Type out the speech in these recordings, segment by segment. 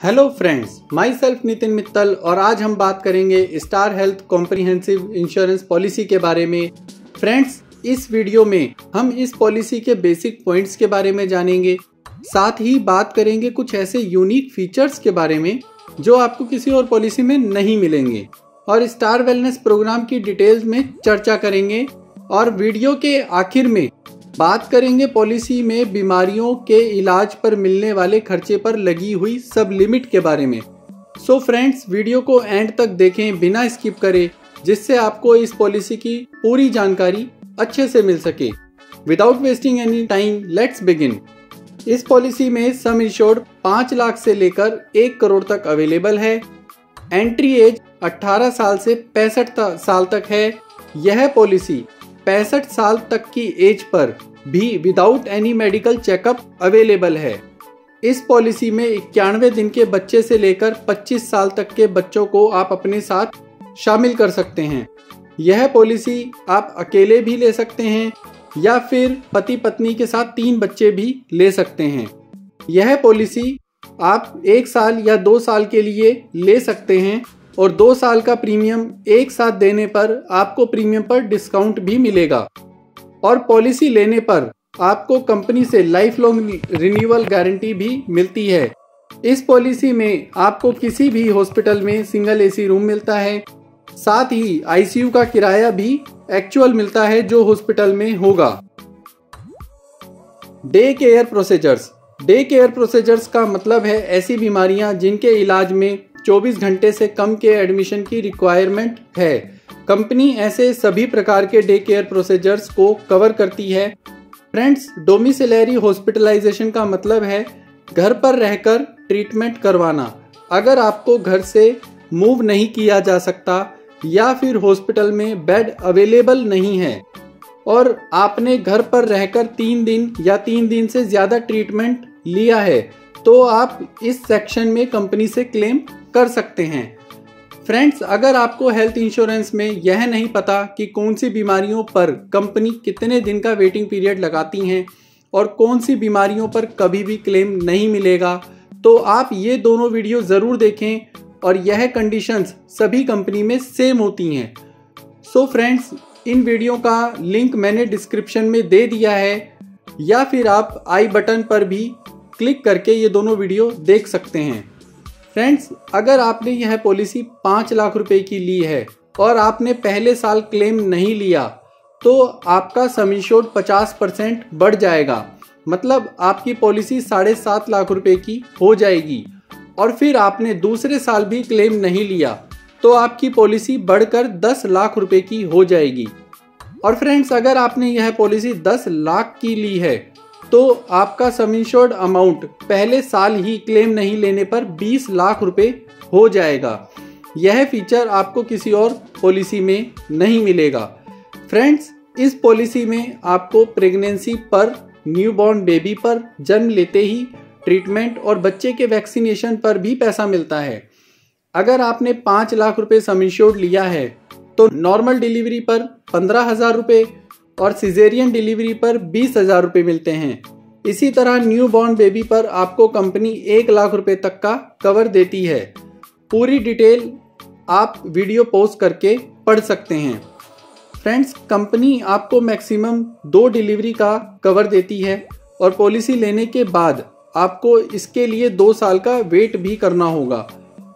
Hello friends, my self Nitin Mittal और आज हम बात करेंगे star health comprehensive insurance policy के बारे में। फ्रेंड्स, इस वीडियो में हम इस पॉलिसी के बेसिक पॉइंट्स के बारे में जानेंगे, साथ ही बात करेंगे कुछ ऐसे यूनिक फीचर्स के बारे में जो आपको किसी और पॉलिसी में नहीं मिलेंगे और स्टार वेलनेस प्रोग्राम की डिटेल्स में चर्चा करेंगे और वीडियो के आखिर में बात करेंगे पॉलिसी में बीमारियों के इलाज पर मिलने वाले खर्चे पर लगी हुई सब लिमिट के बारे में। सो फ्रेंड्स, वीडियो को एंड तक देखें बिना स्किप करे, जिससे आपको इस पॉलिसी की पूरी जानकारी अच्छे से मिल सके। Without wasting any time, let's begin. इस पॉलिसी में सम इंश्योर्ड 5 लाख से लेकर 1 करोड़ तक अवेलेबल है। एंट्री एज 18 साल से 65 साल तक है। यह पॉलिसी 65 साल तक की एज पर भी without any medical checkup available है। इस पॉलिसी में 91 दिन के बच्चे से लेकर 25 साल तक के बच्चों को आप अपने साथ शामिल कर सकते हैं। यह पॉलिसी आप अकेले भी ले सकते हैं या फिर पति पत्नी के साथ 3 बच्चे भी ले सकते हैं। यह पॉलिसी आप 1 साल या 2 साल के लिए ले सकते हैं और 2 साल का प्रीमियम एक साथ देने पर आपको प्रीमियम पर डिस्काउंट भी मिलेगा और पॉलिसी लेने पर आपको कंपनी से लाइफ लॉन्ग रिन्यूअल गारंटी भी मिलती है। इस पॉलिसी में आपको किसी भी हॉस्पिटल में सिंगल एसी रूम मिलता है, साथ ही आईसीयू का किराया भी एक्चुअल मिलता है जो हॉस्पिटल में होगा। Day care procedures. Day care procedures का मतलब है ऐसी बीमारियां जिनके इलाज में 24 घंटे से कम के एडमिशन की रिक्वायरमेंट है। कंपनी ऐसे सभी प्रकार के डे केयर प्रोसीजर्स को कवर करती है। फ्रेंड्स, डोमिसिलरी हॉस्पिटलाइजेशन का मतलब है घर पर रहकर ट्रीटमेंट करवाना। अगर आपको घर से मूव नहीं किया जा सकता या फिर हॉस्पिटल में बेड अवेलेबल नहीं है और आपने घर पर रहकर 3 दिन या 3 दिन से ज़्यादा ट्रीटमेंट लिया है, तो आप इस सेक्शन में कंपनी से क्लेम कर सकते हैं। फ्रेंड्स, अगर आपको हेल्थ इंश्योरेंस में यह नहीं पता कि कौन सी बीमारियों पर कंपनी कितने दिन का वेटिंग पीरियड लगाती हैं और कौन सी बीमारियों पर कभी भी क्लेम नहीं मिलेगा, तो आप ये दोनों वीडियो ज़रूर देखें और यह कंडीशंस सभी कंपनी में सेम होती हैं। सो फ्रेंड्स, इन वीडियो का लिंक मैंने डिस्क्रिप्शन में दे दिया है या फिर आप आई बटन पर भी क्लिक करके ये दोनों वीडियो देख सकते हैं। फ्रेंड्स, अगर आपने यह पॉलिसी 5 लाख रुपए की ली है और आपने पहले साल क्लेम नहीं लिया, तो आपका सम इंश्योर्ड 50% बढ़ जाएगा। मतलब आपकी पॉलिसी 7.5 लाख रुपए की हो जाएगी और फिर आपने दूसरे साल भी क्लेम नहीं लिया तो आपकी पॉलिसी बढ़कर 10 लाख रुपए की हो जाएगी। और फ्रेंड्स, अगर आपने यह पॉलिसी 10 लाख की ली है तो आपका सम इंश्योर्ड अमाउंट पहले साल ही क्लेम नहीं लेने पर 20 लाख रुपए हो जाएगा। यह फीचर आपको किसी और पॉलिसी में नहीं मिलेगा। फ्रेंड्स, इस पॉलिसी में आपको प्रेगनेंसी पर, न्यूबॉर्न बेबी पर, जन्म लेते ही ट्रीटमेंट और बच्चे के वैक्सीनेशन पर भी पैसा मिलता है। अगर आपने 5 लाख रुपए सम इंश्योर्ड लिया है तो नॉर्मल डिलीवरी पर 15,000 रुपये और सिजेरियन डिलीवरी पर 20,000 रुपये मिलते हैं। इसी तरह न्यू बॉर्न बेबी पर आपको कंपनी 1 लाख रुपए तक का कवर देती है। पूरी डिटेल आप वीडियो पॉज करके पढ़ सकते हैं। फ्रेंड्स, कंपनी आपको मैक्सिमम 2 डिलीवरी का कवर देती है और पॉलिसी लेने के बाद आपको इसके लिए 2 साल का वेट भी करना होगा।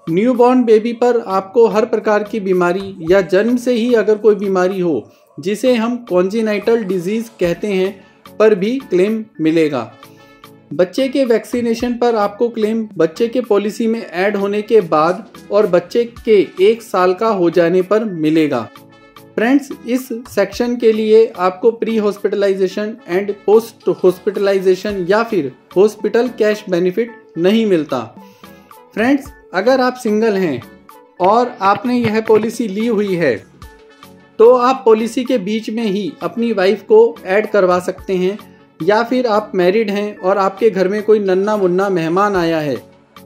न्यू बॉर्न बेबी पर आपको हर प्रकार की बीमारी या जन्म से ही अगर कोई बीमारी हो जिसे हम कॉन्जेनाइटल डिजीज कहते हैं पर भी क्लेम मिलेगा। बच्चे के वैक्सीनेशन पर आपको क्लेम बच्चे के पॉलिसी में ऐड होने के बाद और बच्चे के 1 साल का हो जाने पर मिलेगा। फ्रेंड्स, इस सेक्शन के लिए आपको pre hospitalisation and post hospitalisation या फिर हॉस्पिटल कैश बेनिफिट नहीं मिलता। फ्रेंड्स, अगर आप सिंगल हैं और आपने यह पॉलिसी ली हुई है तो आप पॉलिसी के बीच में ही अपनी वाइफ को ऐड करवा सकते हैं, या फिर आप मैरिड हैं और आपके घर में कोई नन्ना मुन्ना मेहमान आया है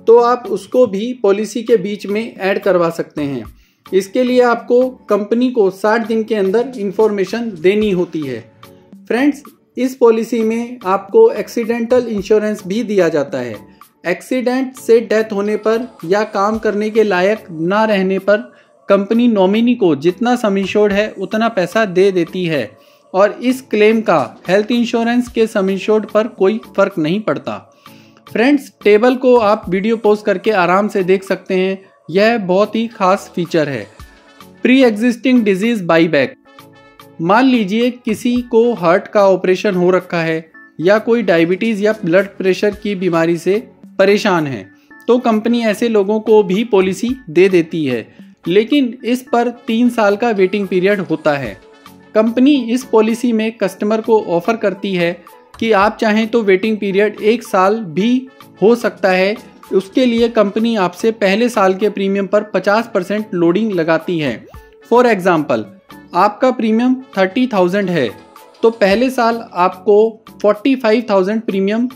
तो आप उसको भी पॉलिसी के बीच में ऐड करवा सकते हैं। इसके लिए आपको कंपनी को 60 दिन के अंदर इंफॉर्मेशन देनी होती है। फ्रेंड्स, इस पॉलिसी में आपको एक्सीडेंटल इंश्योरेंस भी दिया जाता है। एक्सीडेंट से डेथ होने पर या काम करने के लायक ना रहने पर कंपनी नॉमिनी को जितना सम इंश्योर्ड है उतना पैसा दे देती है और इस क्लेम का हेल्थ इंश्योरेंस के सम इंश्योर्ड पर कोई फर्क नहीं पड़ता। फ्रेंड्स, टेबल को आप वीडियो पॉज करके आराम से देख सकते हैं। यह बहुत ही खास फीचर है। Pre existing disease buyback. मान लीजिए किसी को हार्ट का ऑपरेशन हो रखा है या कोई डायबिटीज़ या ब्लड प्रेशर की बीमारी से परेशान है, तो कंपनी ऐसे लोगों को भी पॉलिसी दे देती है, लेकिन इस पर 3 साल का वेटिंग पीरियड होता है। कंपनी इस पॉलिसी में कस्टमर को ऑफर करती है कि आप चाहें तो वेटिंग पीरियड 1 साल भी हो सकता है। उसके लिए कंपनी आपसे पहले साल के प्रीमियम पर 50% लोडिंग लगाती है। फॉर एग्जाम्पल, आपका प्रीमियम 30,000 है तो पहले साल आपको 45,000 प्रीमियम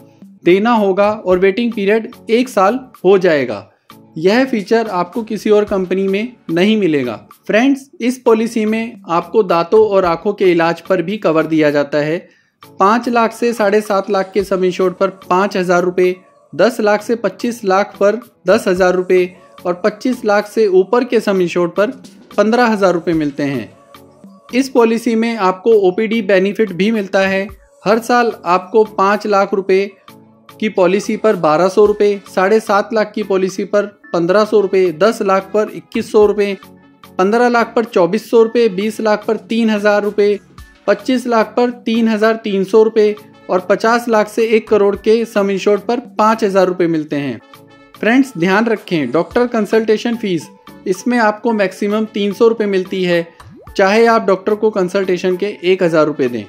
देना होगा और वेटिंग पीरियड 1 साल हो जाएगा। यह फीचर आपको किसी और कंपनी में नहीं मिलेगा। फ्रेंड्स, इस पॉलिसी में आपको दांतों और आंखों के इलाज पर भी कवर दिया जाता है। 5 लाख से 7.5 लाख के सम इंश्योर्ड पर 5,000 रुपये, 10 लाख से 25 लाख पर 10,000 रुपये और 25 लाख से ऊपर के सम इंश्योर्ड पर 15,000 रुपये मिलते हैं। इस पॉलिसी में आपको ओपीडी बेनिफिट भी मिलता है। हर साल आपको 5 लाख रुपये की पॉलिसी पर 1,200 रुपये, 7.5 लाख की पॉलिसी पर 1,500 रुपये, 10 लाख पर 2,100 रुपये, 15 लाख पर 2,400 रुपये, 20 लाख पर 3,000 रुपये, 25 लाख पर 3,300 रुपये और 50 लाख से 1 करोड़ के सम इंश्योर्ड पर 5,000 रुपये मिलते हैं। फ्रेंड्स, ध्यान रखें, डॉक्टर कंसल्टेशन फीस इसमें आपको मैक्सिमम 300 रुपये मिलती है, चाहे आप डॉक्टर को कंसल्टेशन के 1,000 रुपये दें।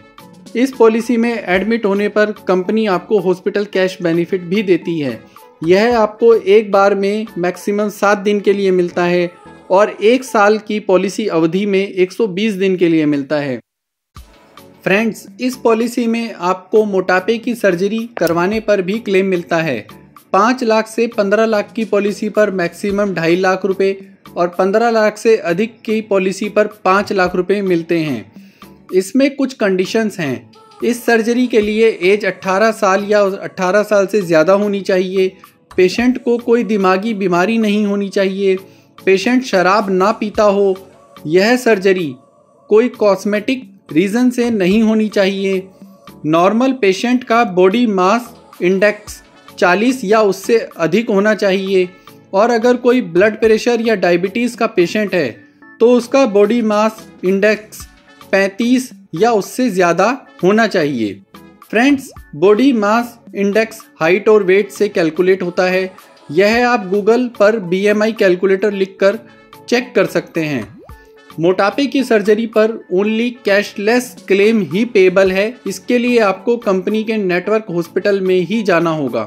इस पॉलिसी में एडमिट होने पर कंपनी आपको हॉस्पिटल कैश बेनिफिट भी देती है। यह आपको एक बार में मैक्सिमम 7 दिन के लिए मिलता है और 1 साल की पॉलिसी अवधि में 120 दिन के लिए मिलता है। फ्रेंड्स, इस पॉलिसी में आपको मोटापे की सर्जरी करवाने पर भी क्लेम मिलता है। 5 लाख से 15 लाख की पॉलिसी पर मैक्सिमम 2.5 लाख रुपए और 15 लाख से अधिक की पॉलिसी पर 5 लाख रुपए मिलते हैं। इसमें कुछ कंडीशंस हैं। इस सर्जरी के लिए एज 18 साल या 18 साल से ज़्यादा होनी चाहिए। पेशेंट को कोई दिमागी बीमारी नहीं होनी चाहिए। पेशेंट शराब ना पीता हो। यह सर्जरी कोई कॉस्मेटिक रीज़न से नहीं होनी चाहिए। नॉर्मल पेशेंट का बॉडी मास इंडेक्स 40 या उससे अधिक होना चाहिए और अगर कोई ब्लड प्रेशर या डायबिटीज़ का पेशेंट है तो उसका बॉडी मास इंडेक्स 35 या उससे ज़्यादा होना चाहिए। Friends, body mass index height और वेट से कैलकुलेट होता है। यह आप गूगल पर BMI कैलकुलेटर लिखकर चेक कर सकते हैं। मोटापे की सर्जरी पर ओनली कैशलेस क्लेम ही पेएबल है। इसके लिए आपको कंपनी के नेटवर्क हॉस्पिटल में ही जाना होगा।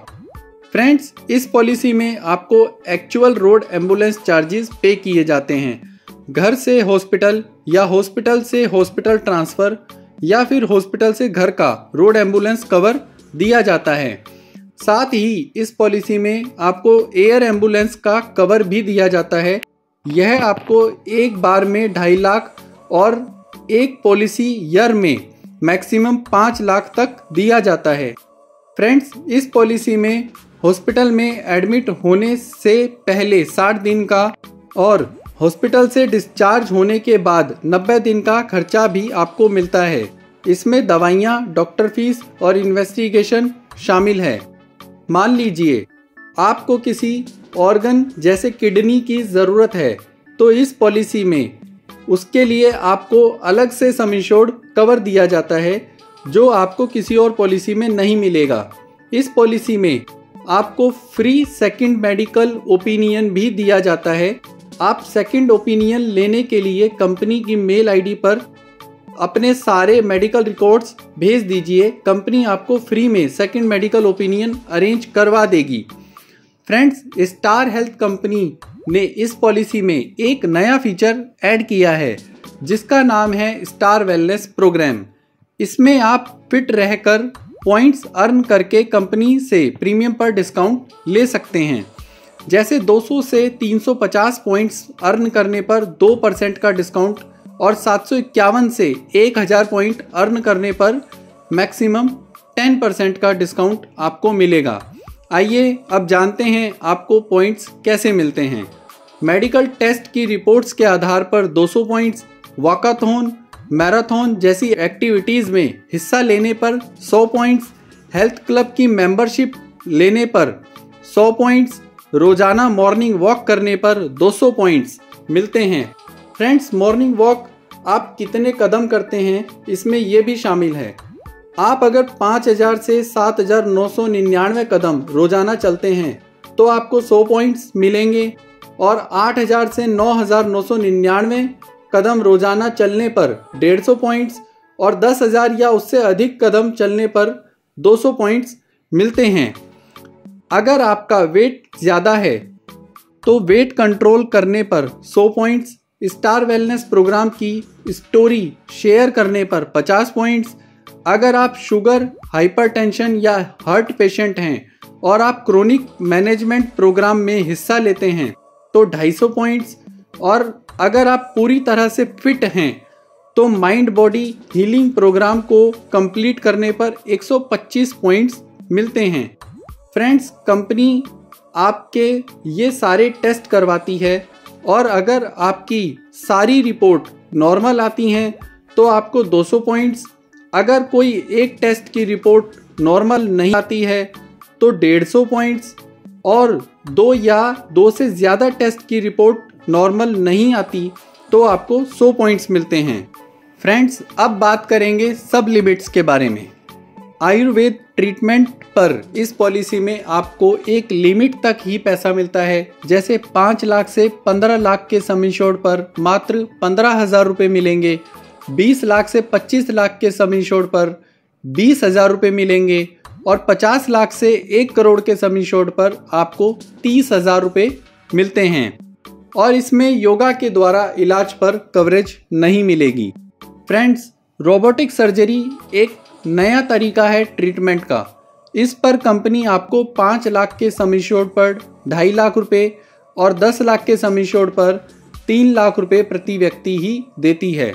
फ्रेंड्स, इस पॉलिसी में आपको एक्चुअल रोड एम्बुलेंस चार्जेस पे किए जाते हैं। घर से हॉस्पिटल या हॉस्पिटल से हॉस्पिटल ट्रांसफ़र या फिर हॉस्पिटल से घर का रोड एम्बुलेंस कवर दिया जाता है। साथ ही इस पॉलिसी में आपको एयर एम्बुलेंस का कवर भी दिया जाता है। यह आपको एक बार में 2.5 लाख और एक पॉलिसी ईयर में मैक्सिमम 5 लाख तक दिया जाता है। फ्रेंड्स, इस पॉलिसी में हॉस्पिटल में एडमिट होने से पहले 60 दिन का और हॉस्पिटल से डिस्चार्ज होने के बाद 90 दिन का खर्चा भी आपको मिलता है। इसमें दवाइयाँ, डॉक्टर फीस और इन्वेस्टिगेशन शामिल है। मान लीजिए आपको किसी ऑर्गन जैसे किडनी की ज़रूरत है तो इस पॉलिसी में उसके लिए आपको अलग से सम इंश्योर्ड कवर दिया जाता है जो आपको किसी और पॉलिसी में नहीं मिलेगा। इस पॉलिसी में आपको फ्री सेकंड मेडिकल ओपिनियन भी दिया जाता है। आप सेकंड ओपिनियन लेने के लिए कंपनी की मेल आईडी पर अपने सारे मेडिकल रिकॉर्ड्स भेज दीजिए। कंपनी आपको फ्री में सेकंड मेडिकल ओपिनियन अरेंज करवा देगी। फ्रेंड्स, स्टार हेल्थ कंपनी ने इस पॉलिसी में एक नया फीचर ऐड किया है जिसका नाम है स्टार वेलनेस प्रोग्राम। इसमें आप फिट रहकर पॉइंट्स अर्न करके कंपनी से प्रीमियम पर डिस्काउंट ले सकते हैं। जैसे 200 से 350 पॉइंट्स अर्न करने पर 2% का डिस्काउंट और 751 से 1000 पॉइंट अर्न करने पर मैक्सिमम 10% का डिस्काउंट आपको मिलेगा। आइए अब जानते हैं आपको पॉइंट्स कैसे मिलते हैं। मेडिकल टेस्ट की रिपोर्ट्स के आधार पर 200 पॉइंट्स, वॉकाथॉन, मैराथन जैसी एक्टिविटीज़ में हिस्सा लेने पर 100 पॉइंट्स, हेल्थ क्लब की मेंबरशिप लेने पर 100 पॉइंट्स, रोजाना मॉर्निंग वॉक करने पर 200 पॉइंट्स मिलते हैं। फ्रेंड्स, मॉर्निंग वॉक आप कितने कदम करते हैं इसमें ये भी शामिल है। आप अगर 5000 से 7999 कदम रोजाना चलते हैं तो आपको 100 पॉइंट्स मिलेंगे और 8000 से 9999 कदम रोजाना चलने पर 150 पॉइंट्स और 10,000 या उससे अधिक कदम चलने पर 200 पॉइंट्स मिलते हैं। अगर आपका वेट ज़्यादा है तो वेट कंट्रोल करने पर 100 पॉइंट्स, स्टार वेलनेस प्रोग्राम की स्टोरी शेयर करने पर 50 पॉइंट्स, अगर आप शुगर, हाइपरटेंशन या हार्ट पेशेंट हैं और आप क्रोनिक मैनेजमेंट प्रोग्राम में हिस्सा लेते हैं तो 250 पॉइंट्स, और अगर आप पूरी तरह से फिट हैं तो माइंड बॉडी हीलिंग प्रोग्राम को कंप्लीट करने पर 125 पॉइंट्स मिलते हैं। फ्रेंड्स, कंपनी आपके ये सारे टेस्ट करवाती है और अगर आपकी सारी रिपोर्ट नॉर्मल आती हैं तो आपको 200 पॉइंट्स, अगर कोई एक टेस्ट की रिपोर्ट नॉर्मल नहीं आती है तो 150 पॉइंट्स, और 2 या 2 से ज़्यादा टेस्ट की रिपोर्ट नॉर्मल नहीं आती तो आपको 100 पॉइंट्स मिलते हैं। फ्रेंड्स, अब बात करेंगे सब लिमिट्स के बारे में। आयुर्वेद ट्रीटमेंट पर इस पॉलिसी में आपको एक लिमिट तक ही पैसा मिलता है। जैसे 5 लाख से 15 लाख के सम इंश्योर्ड पर मात्र 15,000 रुपये मिलेंगे, 20 लाख से 25 लाख के सम इंश्योर्ड पर 20,000 रुपये मिलेंगे और 50 लाख से 1 करोड़ के सम इंश्योर्ड पर आपको 30,000 रुपये मिलते हैं। और इसमें योगा के द्वारा इलाज पर कवरेज नहीं मिलेगी। फ्रेंड्स, रोबोटिक सर्जरी एक नया तरीका है ट्रीटमेंट का। इस पर कंपनी आपको 5 लाख के सम इंश्योर्ड पर 2.5 लाख रुपये और 10 लाख के सम इंश्योर्ड पर 3 लाख रुपये प्रति व्यक्ति ही देती है।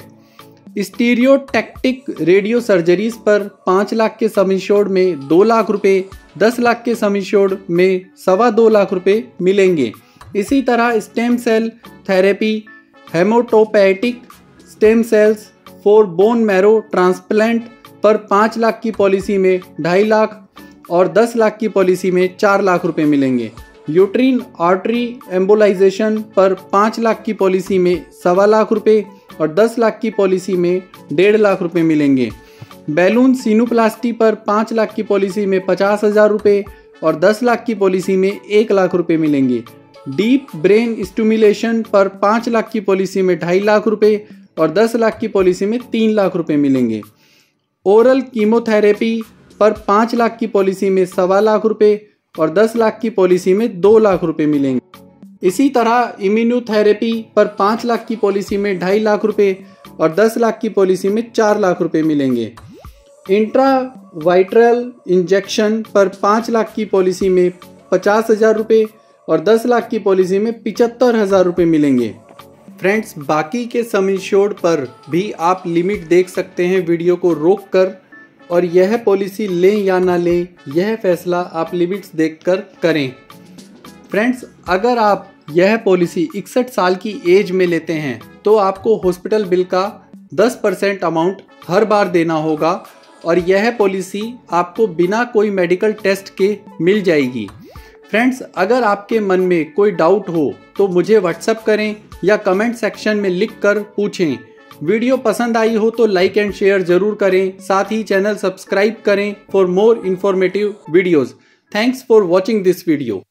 स्टीरियोटैक्टिक रेडियो सर्जरीज पर 5 लाख के सम इंश्योर्ड में 2 लाख रुपये, 10 लाख के सम इंश्योर्ड में 2.25 लाख रुपये मिलेंगे। इसी तरह stem cell therapy, hematopoietic stem cells for bone marrow transplant पर 5 लाख की पॉलिसी में 2.5 लाख और 10 लाख की पॉलिसी में 4 लाख रुपए मिलेंगे। यूट्रीन आर्टरी एम्बोलाइजेशन पर 5 लाख की पॉलिसी में 2.25 लाख रुपए और 10 लाख की पॉलिसी में 1.5 लाख रुपए मिलेंगे। बैलून सिनुप्लास्टी पर 5 लाख की पॉलिसी में 50,000 रुपये और 10 लाख की पॉलिसी में 1 लाख रुपए मिलेंगे। डीप ब्रेन स्टिमुलेशन पर 5 लाख की पॉलिसी में 2.5 लाख रुपए और 10 लाख की पॉलिसी में 3 लाख रुपए मिलेंगे। ओरल कीमोथेरेपी पर 5 लाख की पॉलिसी में 2.25 लाख रुपए और 10 लाख की पॉलिसी में 2 लाख रुपए मिलेंगे। इसी तरह इम्यूनोथेरेपी पर 5 लाख की पॉलिसी में 2.5 लाख रुपए और 10 लाख की पॉलिसी में 4 लाख रुपए मिलेंगे। इंट्रावाइट्रल इंजेक्शन पर 5 लाख की पॉलिसी में 50,000 रुपये और 10 लाख की पॉलिसी में 75,000 रुपये मिलेंगे। फ्रेंड्स, बाकी के सम इंश्योर्ड पर भी आप लिमिट देख सकते हैं वीडियो को रोक कर, और यह पॉलिसी लें या ना लें यह फैसला आप लिमिट्स देखकर करें। फ्रेंड्स, अगर आप यह पॉलिसी 61 साल की एज में लेते हैं तो आपको हॉस्पिटल बिल का 10% अमाउंट हर बार देना होगा और यह पॉलिसी आपको बिना कोई मेडिकल टेस्ट के मिल जाएगी। फ्रेंड्स, अगर आपके मन में कोई डाउट हो तो मुझे व्हाट्सएप करें या कमेंट सेक्शन में लिख कर पूछें। वीडियो पसंद आई हो तो लाइक एंड शेयर जरूर करें, साथ ही चैनल सब्सक्राइब करें for more informative videos. Thanks for watching this video.